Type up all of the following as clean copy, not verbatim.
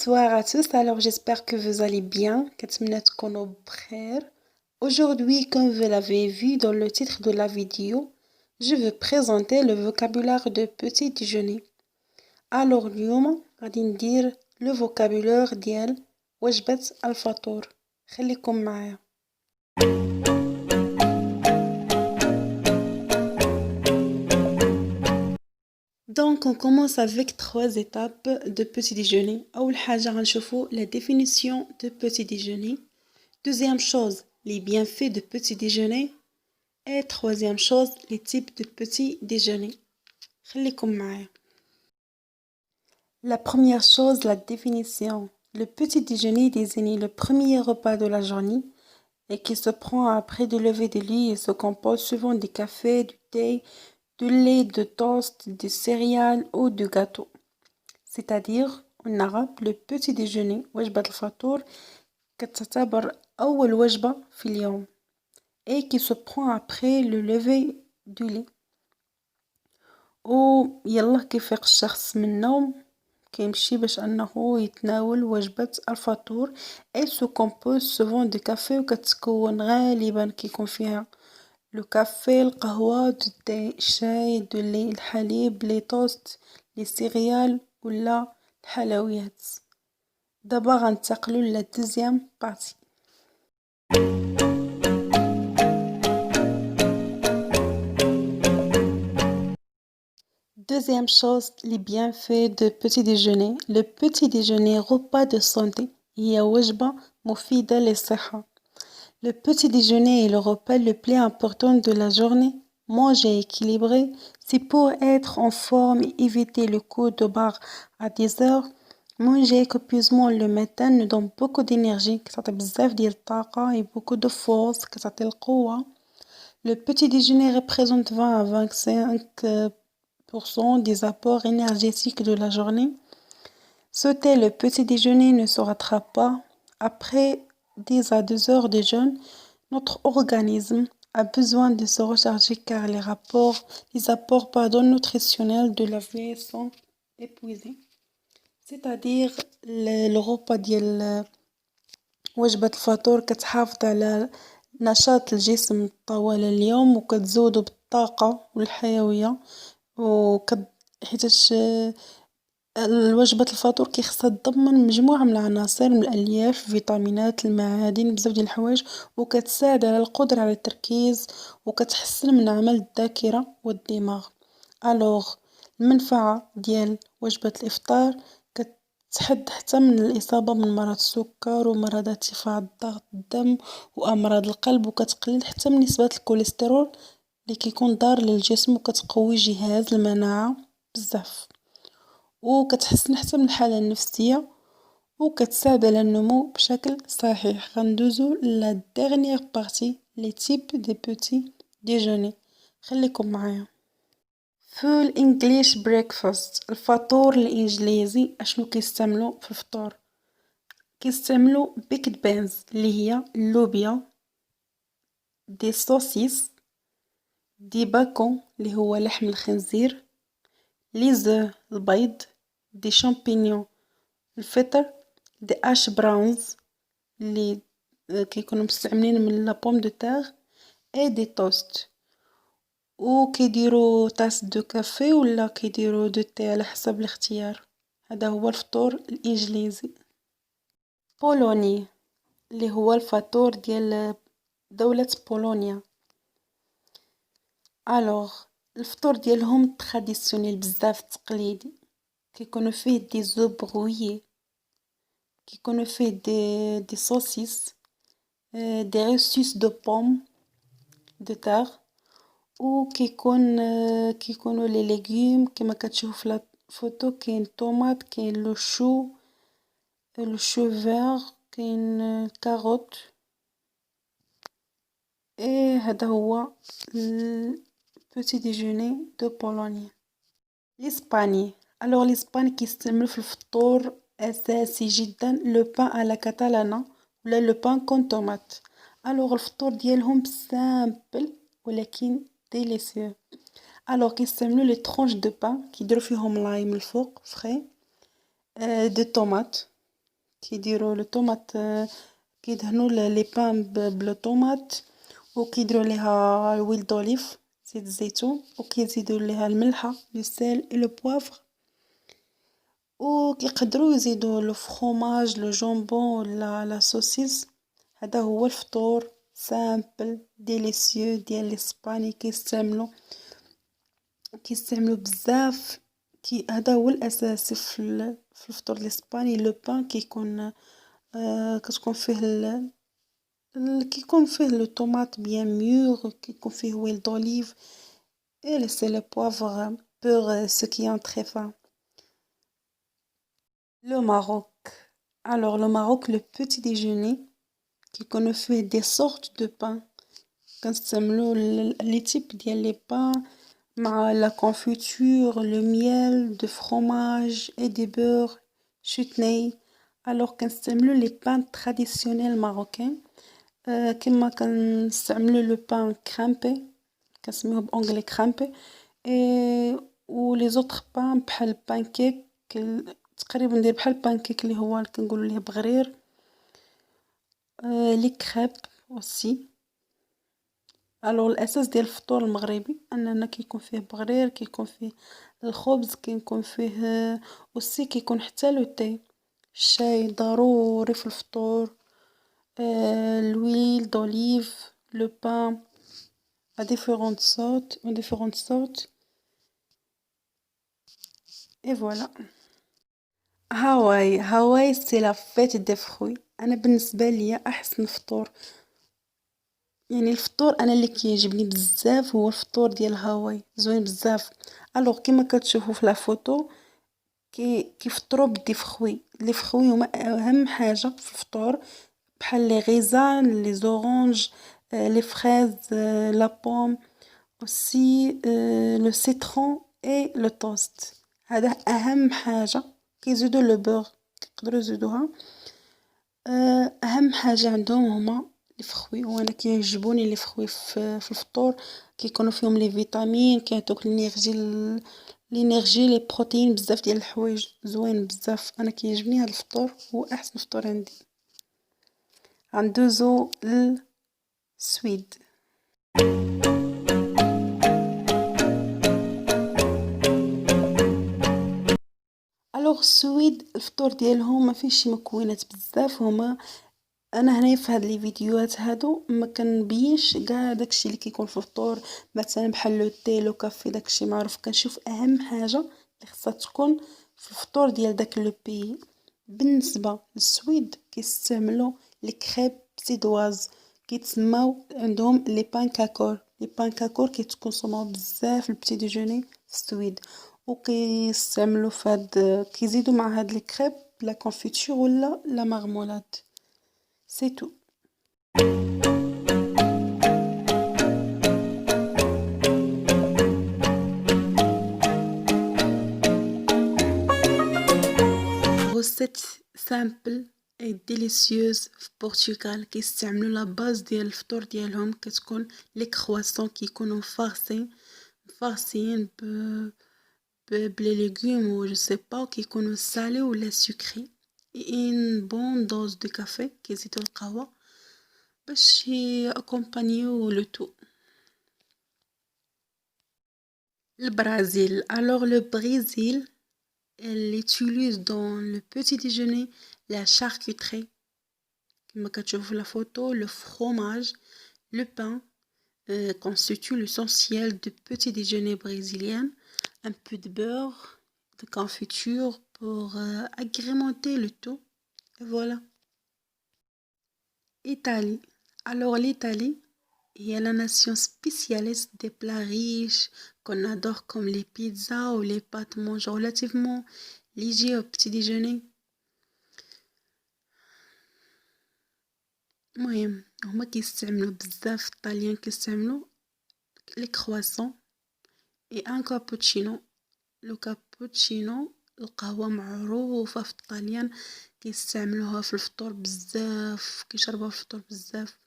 Bonsoir à tous, alors j'espère que vous allez bien. Aujourd'hui, comme vous l'avez vu dans le titre de la vidéo, je vais présenter le vocabulaire de petit déjeuner. Alors اليوم غادي ندير le vocabulaire ديال وجبة الفطور. خليكم معايا. Donc, on commence avec 3 étapes de petit déjeuner. أول حاجة غنشوفو la définition de petit déjeuner. Deuxième chose, les bienfaits de petit déjeuner. Et troisième chose, les types de petit déjeuner. خليكم معايا. La première chose, la définition. Le petit déjeuner désigne le premier repas de la journée et qui se prend après le lever de lit et se compose souvent du café, du thé, du lait, de toast, de céréales ou de gâteaux. C'est-à-dire, en arabe, le petit déjeuner, وجبة الفطور, كتعتبر أول وجبة في اليوم et qui se prend après le lever du lit. ويلا كيفيق الشخص من النوم كيمشي باش انه يتناول وجبة الفطور et se compose souvent de café وكتكون غالبا كيكون فيها لو كافي القهوة دو تي الشاي دو لي الحليب لي توست لي سيريال ولا الحلويات. دابا غنتقلوا لا دوزيام بارتي. Deuxième chose, les bienfaits de petit déjeuner. Le petit déjeuner, repas de santé. هي وجبة مفيدة للصحة. Le petit déjeuner est le repas le plus important de la journée. Manger équilibré, c'est pour être en forme et éviter le coup de barre à 10 heures. Manger copieusement le matin nous donne beaucoup d'énergie, كتعطي بزاف ديال الطاقة et beaucoup de force, كتعطي القوة. Le petit déjeuner représente 20 à 25% des apports énergétiques de la journée. Sauter le petit déjeuner ne se rattrape pas. Après 10 à 2 heures de jeûne, notre organisme a besoin de se recharger car les apports nutritionnels de la veille sont épuisés. C'est-à-dire le repas ديال وجبة الفطور كتحافظ على نشاط الجسم طوال اليوم وكتزودو بالطاقة والحيوية حيتاش الوجبة الفطور كيخصها تضمن مجموعة من العناصر من الألياف الفيتامينات المعادن بزاف ديال الحوايج وكتساعد على القدرة على التركيز وكتحسن من عمل الذاكرة والدماغ. الوغ المنفعة ديال وجبة الإفطار كتحد حتى من الإصابة من مرض السكر ومرض ارتفاع ضغط الدم وأمراض القلب وكتقلل حتى من نسبة الكوليسترول اللي كيكون ضار للجسم وكتقوي جهاز المناعة بزاف. وكتحسن حتى من الحالة النفسية وكتساعد على النمو بشكل صحيح. غندوزو لا dernière partie les types de petits déjeuners. خليكم معايا. full English breakfast الفطور الإنجليزي أشنو كيستعملو في الفطور؟ كيستعملو baked beans اللي هي اللوبيا دي سوسيس دي باكون اللي هو لحم الخنزير لي البيض دي شامبينيون الفطر دي اش براونز اللي كيكونوا مستعملين من لا بوم دو تيغ اي دي توست وكيديروا طاس دو كافي ولا كيديروا دو تي على حسب الاختيار. هذا هو الفطور الانجليزي. بولوني اللي هو الفطور ديال دولة بولونيا. الوغ الفطور ديالهم تراديسيونيل بزاف تقليدي كيكونوا فيه دي زو برويي كيكونوا فيه دي سوسيس دي ريسوس دو بوم دو تيغ كيكونوا لي ليغوم كما كتشوفوا في الفوتو كاين طوماط كاين لو شو فير كاين الكاروت هذا هو petit déjeuner de Pologne. l'Espagne alors l'Espagne كيستعملوا في الفطور أساسي جدا لو بان على كاتالانا ولا لو بان كون طوماط. alors الفطور ديالهم سامبل ولكن ديليسيو. alors كيستعملوا لي ترونش دو بان كيديروا فيهم لايم الفوق فري دو طوماط كيديروا الطوماط، كيدهنوا لي بان بالطوماط، وكيديروا ليها الويل دوليف زيت الزيتون، وكيزيدوا ليها الملحه لو سيل اي لو بوافغ، وكيقدروا يزيدوا لو فخوماج لو جامبون ولا لا سوسيس. هذا هو الفطور سامبل ديليسيو ديال الاسباني. كيستعملوا بزاف. هذا هو الاساسي في الفطور الاسباني. لو بان كتكون فيه كيكون فيه لو طوماط بيان ميور، كيكون فيه ويل دوليف et laisser le poivre pour ceux qui ont très faim. Le Maroc. Alors, le Maroc, le petit déjeuner, qui connaît fait des sortes de pain. كنستعملوا les types ديال les pains مع la confiture, le miel, de fromage et des beurres, chutney. Alors كنستعملوا les pains traditionnels marocains. كما كنستعملوا le pain crimpé كنسميوه بانجلي كرامبي، و لي زوطخ بان بحال بانكيك تقريبا ندير بحال بانكيك اللي هو كنقولوا ليه بغرير. لي كريب اوسي. الوغ الاساس ديال الفطور المغربي اننا كيكون فيه بغرير، كيكون فيه الخبز، كيكون فيه اوسي كيكون حتى لو تي. الشاي ضروري في الفطور. l'huile d'olive, le pain à différentes sortes. Et voilà. هاواي سي لا فيت دي فروي. انا بالنسبه ليا احسن فطور، يعني الفطور انا اللي كيعجبني بزاف هو الفطور ديال هاواي، زوين بزاف. الوغ كما كتشوفوا في لا فوتو كيفطروا بدي فروي. لي فروي هما اهم حاجه في الفطور، بحال لي غيزان، لي زورانج، لي فريز، لا بوم aussi le citron et le toast. هذا اهم حاجه. كيزيدوا لو بور، يقدروا يزيدوها. اهم حاجه عندهم هما لي فروي، وانا كيعجبوني لي فروي في الفطور. كيكونوا فيهم لي فيتامين، كيعطوك الانرجي لي بروتين، بزاف ديال الحوايج زوين بزاف. انا كيعجبني هذا الفطور، هو احسن فطور عندي. غندوزو للسويد. الوغ السويد الفطور ديالهم ما فيهش مكونات بزاف. هما انا هنايا في هاد لي فيديوهات هادو ما كنبينش كاع داكشي اللي كيكون في الفطور، مثلا بحال لو تي لو كافي داكشي معروف. كنشوف اهم حاجه اللي خصها تكون في الفطور ديال داك لو بي. بالنسبه للسويد كيستعملوا لي كريب سيدواز، كيتسماو عندهم لي بانكاكور. لي بانكاكور كيتكونسوماو بزاف البتي ديجوني في السويد، وكيستعملوا فهاد كيزيدوا مع هاد لي كريب لا كونفيتور ولا لا مارمولاد. سي تو. غوسيت سامبل اي ديليسيوز في البرتغال. كيستعملوا لا باز ديال الفطور ديالهم كتكون لي كرواسون، كيكونوا مفارسين بلي ليغوم و جو سي با، كيكونوا سالي ولا سكري. ان بون دوز دو كافي، كيزيدوا القهوه باش ياكومبانيو لو تو. البرازيل. alors le Brésil elle utilise dans le petit déjeuner la charcuterie كما كتشوفوا في لا فوتو. le fromage, le pain constitue l'essentiel du petit déjeuner brésilien. Un peu de beurre, de confiture pour agrémenter le tout. Et voilà. Italie. Alors l'Italie est la nation spécialiste des plats riches qu'on adore comme les pizzas ou les pâtes mangent relativement léger au petit déjeuner. المهم هما كيستعملوا بزاف الطاليان كيستعملوا لي كرواسون اي ان كابوتشينو. لو كابوتشينو القهوة معروفة في الطاليان، كيستعملوها في الفطور بزاف، كيشربوها في الفطور بزاف.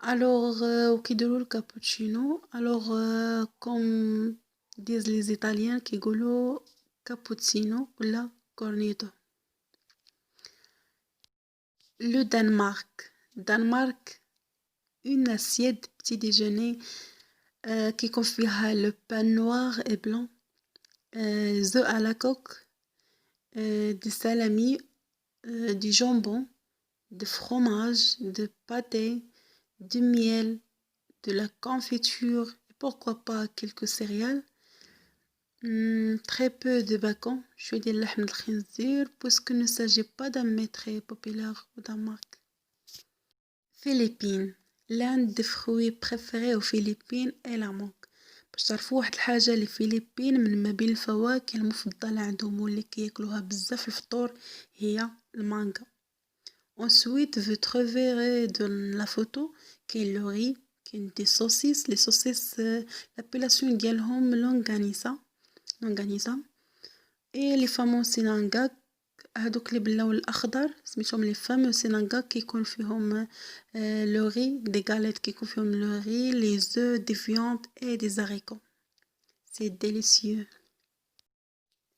الوغ وكيديروا الكابوتشينو الوغ كوم ديز لي ايطاليان كيقولوا كابوتشينو ولا كورنيتو. Le Danemark. Danemark, une assiette petit déjeuner qui contient le pain noir et blanc, œufs à la coque, du salami, du jambon, du fromage, du pâté, du miel, de la confiture, et pourquoi pas quelques céréales. Très peu de bacon, شوية ديال لحم الخنزير, puisqu'il ne s'agit pas d'un mets très populaire au Danemark. Philippines. L'un des fruits préférés aux Philippines est la mangue. باش تعرفوا واحد الحاجة لفلبين من ما بين الفواكه المفضلة عندهم واللي كياكلوها بزاف في الفطور هي المانجا. Ensuite, vous trouverez dans la photo كاين le riz, كاين des saucisses. Les saucisses, l'appellation ديالهم longanisa. Et les fameux sinangak, هادوك اللي باللون الأخضر سميتهم les fameux sinangak كيكون فيهم le riz, des galettes كيكون فيهم le riz, les œufs, des viandes et des haricots. C'est délicieux.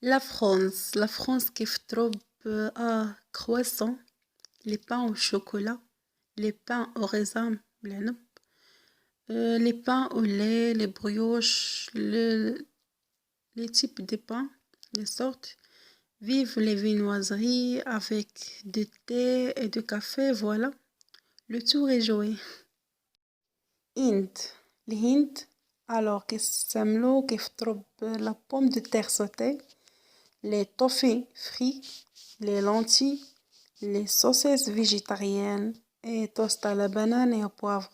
La France كيفطروا croissant, les pains au chocolat, les pains au raisin بالعنب, les pains au lait, les brioches, les types de pains, les sortes. Vive les viennoiseries avec du thé et du café, voilà. Le tour est joué. الهند alors كيستعملوا كيفطروا la pomme de terre sautée, les toffés frits, les lentilles, les saucisses végétariennes et toast à la banane et au poivre.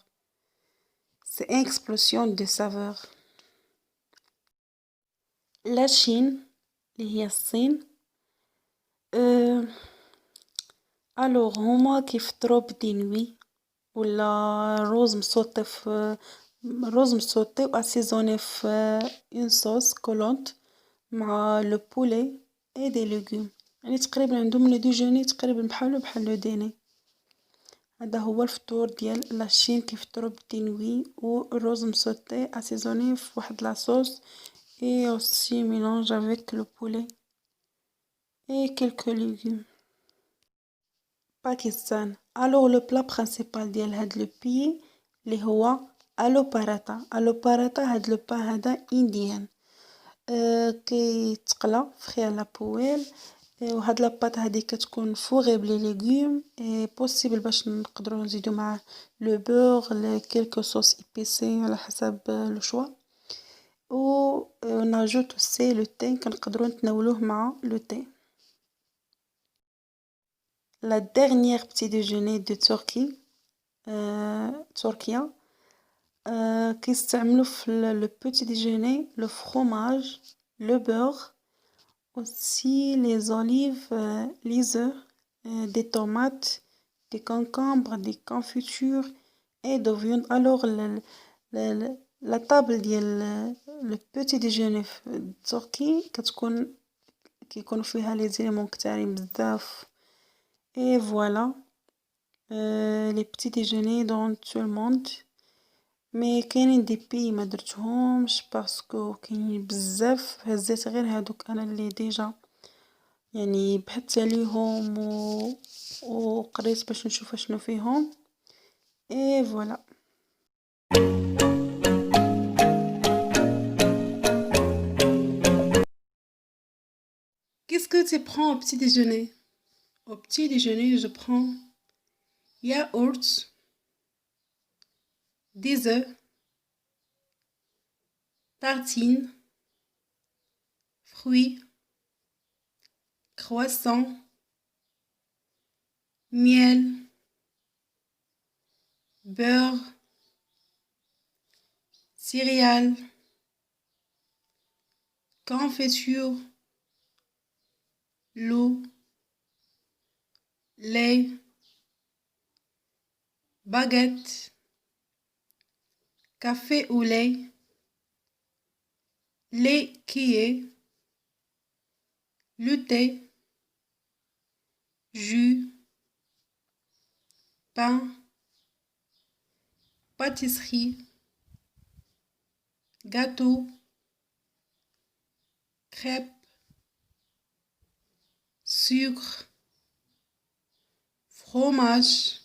C'est une explosion de saveurs. La Chine اللي هي الصين alors هما كيفطروا بدينوي ولا رز مسوطي و assaisonné في une sauce collante مع le poulet et des légumes. يعني تقريبا عندهم لو ديجوني تقريبا بحال لو ديني. هذا هو الفطور ديال لاشين كيفطروا بدينوي والرز مسوطي assaisonné في واحد لا صوص et aussi mélange avec le poulet et quelques légumes. Pakistan. Alors le plat principal ديال هاد لو بي اللي هو الو باراتا هاد لو با هذا انديان كيتقلى في خير لابويل وهاد لاباط هادي كتكون فوغي بلي ليغوم بوسيبل باش نقدروا نزيدو معاه لو بور كيلكو صوص ايبيسي على حسب لو شوا و ناجوت سي لو تي كنقدروا نتناولوه مع لو تي. La dernière petit déjeuner de Turquie, Turquia, كيستعملوا في le petit déjeuner le fromage, le beurre, aussi les olives, les œufs, des tomates, des concombres, des confitures et de viande. Alors la table ديال le petit déjeuner في Turquie كيكون فيها les éléments كتارين بزاف. Et voilà les petits déjeuners dans tout le monde. مي كاينين دي بي ما درتهمش باسكو كاينين بزاف هزيت غير هادوك انا اللي ديجا يعني بحثت عليهم وقريت باش نشوف شنو فيهم اي فوالا. Qu'est-ce que tu prends au petit déjeuner? Au petit déjeuner, je prends yaourt, des œufs, tartines, fruits, croissants, miel, beurre, céréales, confiture, l'eau, lait, baguette, café au lait, lait qui est, le thé, jus, pain, pâtisserie, gâteau, crêpes, sucre, fromage,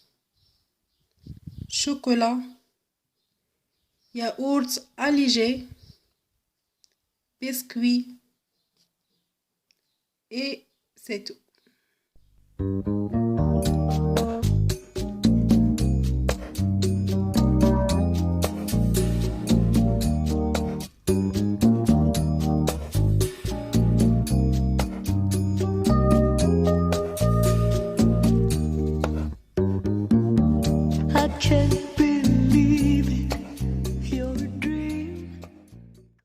chocolat, yaourt allégé, biscuits et c'est tout.